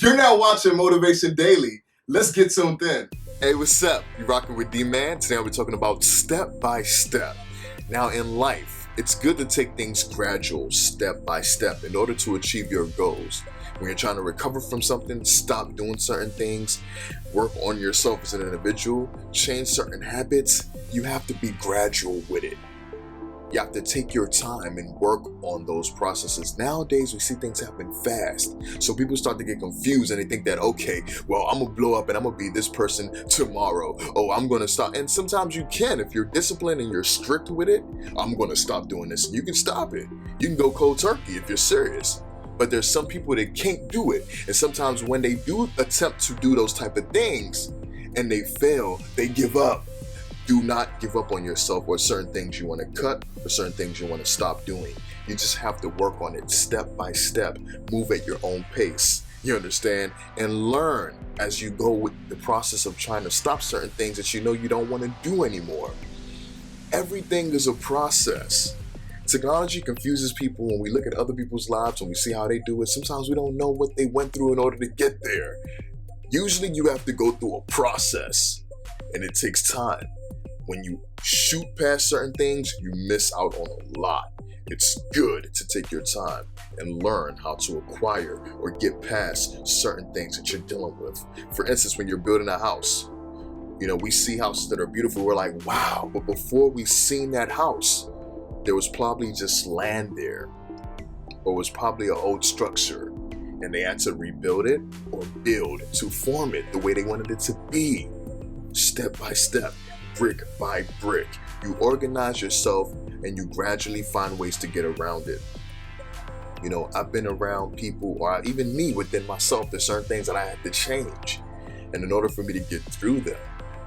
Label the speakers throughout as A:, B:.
A: You're now watching Motivation Daily. Let's get tuned in. Hey, what's up? You're rocking with D-Man. Today we're talking about step by step. Now in life, it's good to take things gradual, step by step, in order to achieve your goals. When you're trying to recover from something, stop doing certain things, work on yourself as an individual, change certain habits, you have to be gradual with it. You have to take your time and work on those processes. Nowadays, we see things happen fast. So people start to get confused and they think that, okay, well, I'm gonna blow up and I'm gonna be this person tomorrow. Oh, I'm gonna stop. And sometimes you can, if you're disciplined and you're strict with it, I'm gonna stop doing this. You can stop it. You can go cold turkey if you're serious. But there's some people that can't do it. And sometimes when they do attempt to do those type of things and they fail, they give up. Do not give up on yourself or certain things you want to cut or certain things you want to stop doing. You just have to work on it step by step, move at your own pace, you understand, and learn as you go with the process of trying to stop certain things that you know you don't want to do anymore. Everything is a process. Technology confuses people when we look at other people's lives and we see how they do it. Sometimes we don't know what they went through in order to get there. Usually you have to go through a process and it takes time. When you shoot past certain things, you miss out on a lot. It's good to take your time and learn how to acquire or get past certain things that you're dealing with. For instance, when you're building a house, we see houses that are beautiful. We're like, wow. But before we seen that house, there was probably just land there, or it was probably an old structure, and they had to rebuild it or build to form it the way they wanted it to be, step by step. Brick by brick. You organize yourself and you gradually find ways to get around it. I've been around people, or even me within myself, there's certain things that I had to change. And in order for me to get through them,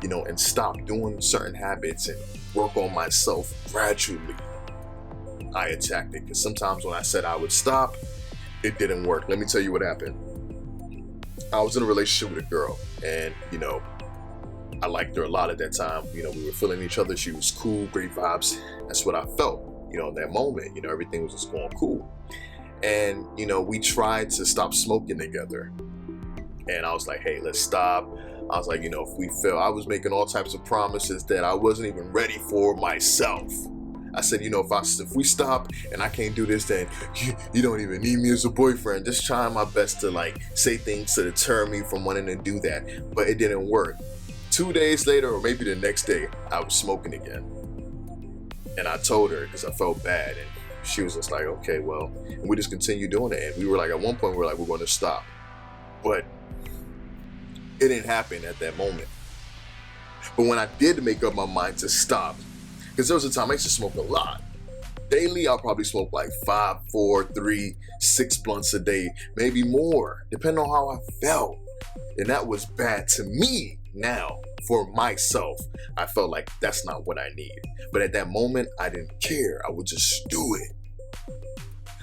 A: and stop doing certain habits and work on myself gradually, I attacked it. Because sometimes when I said I would stop, it didn't work. Let me tell you what happened. I was in a relationship with a girl, and I liked her a lot at that time. We were feeling each other. She was cool, great vibes. That's what I felt, in that moment. Everything was just going cool. And, we tried to stop smoking together. And I was like, hey, let's stop. I was like, if we fail, I was making all types of promises that I wasn't even ready for myself. I said, if we stop and I can't do this, then you don't even need me as a boyfriend. Just trying my best to say things to deter me from wanting to do that. But it didn't work. 2 days later, or maybe the next day, I was smoking again. And I told her because I felt bad. And she was just like, okay, well, and we just continued doing it. And we were like, at one point, we were like, we're going to stop. But it didn't happen at that moment. But when I did make up my mind to stop, because there was a time I used to smoke a lot. Daily, I'll probably smoke like 5, 4, 3, 6 blunts a day, maybe more, depending on how I felt. And that was bad to me. Now, for myself, I felt like that's not what I need. But at that moment, I didn't care. I would just do it.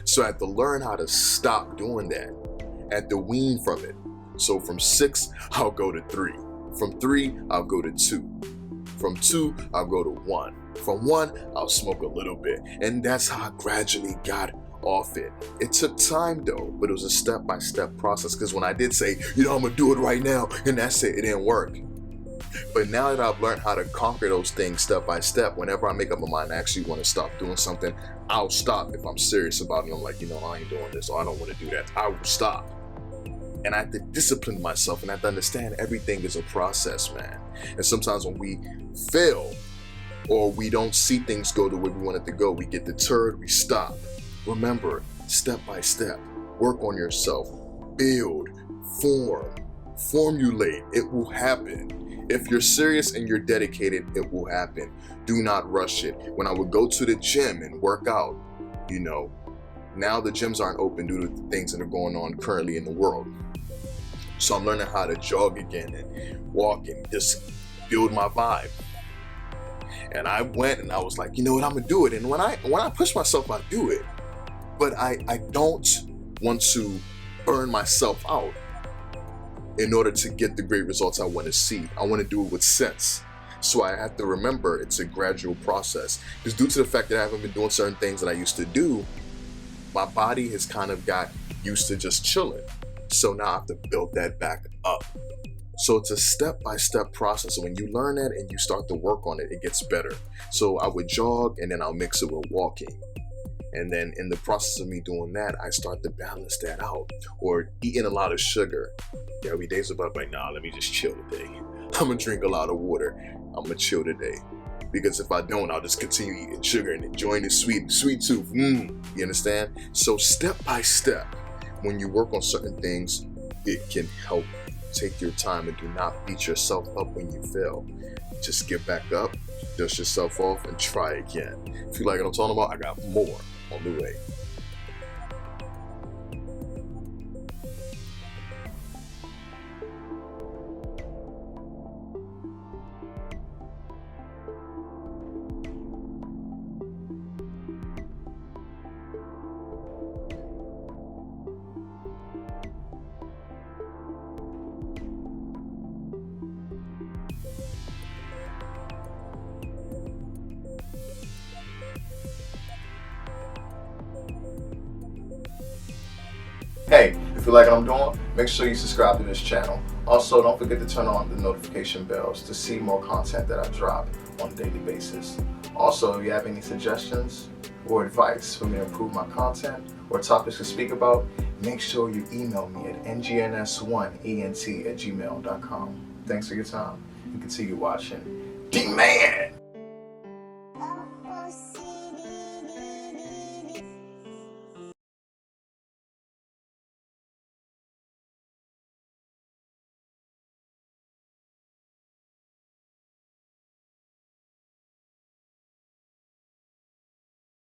A: So I had to learn how to stop doing that. I had to wean from it. So from 6, I'll go to 3. From 3, I'll go to 2. From 2, I'll go to 1. From 1, I'll smoke a little bit. And that's how I gradually got off it. It took time though, but it was a step-by-step process, because when I did say, I'm gonna do it right now, and that's it didn't work. But now that I've learned how to conquer those things step by step, whenever I make up my mind I actually want to stop doing something, I'll stop if I'm serious about it. I'm like, I ain't doing this, or I don't want to do that. I will stop. And I have to discipline myself, and I have to understand everything is a process, man. And sometimes when we fail, or we don't see things go the way we want it to go, we get deterred, we stop. Remember, step by step, work on yourself, build, formulate. It will happen. If you're serious and you're dedicated, it will happen. Do not rush it. When I would go to the gym and work out, now the gyms aren't open due to the things that are going on currently in the world. So I'm learning how to jog again and walk and just build my vibe. And I went and I was like, I'm gonna do it. And when I push myself, I do it. But I don't want to burn myself out in order to get the great results I want to see. I want to do it with sense. So I have to remember it's a gradual process. Because due to the fact that I haven't been doing certain things that I used to do, my body has kind of got used to just chilling. So now I have to build that back up. So it's a step-by-step process. So when you learn that and you start to work on it, it gets better. So I would jog and then I'll mix it with walking. And then in the process of me doing that, I start to balance that out. Or eating a lot of sugar. There'll be days about like, nah, let me just chill today. I'm gonna drink a lot of water. I'm gonna chill today. Because if I don't, I'll just continue eating sugar and enjoying the sweet tooth. You understand? So step by step, when you work on certain things, it can help. Take your time and do not beat yourself up when you fail. Just get back up, dust yourself off, and try again. If you like what I'm talking about, I got more on the way. Hey, if you like what I'm doing, make sure you subscribe to this channel. Also, don't forget to turn on the notification bells to see more content that I drop on a daily basis. Also, if you have any suggestions or advice for me to improve my content or topics to speak about, make sure you email me at ngns1ent@gmail.com. Thanks for your time and continue watching. D-Man!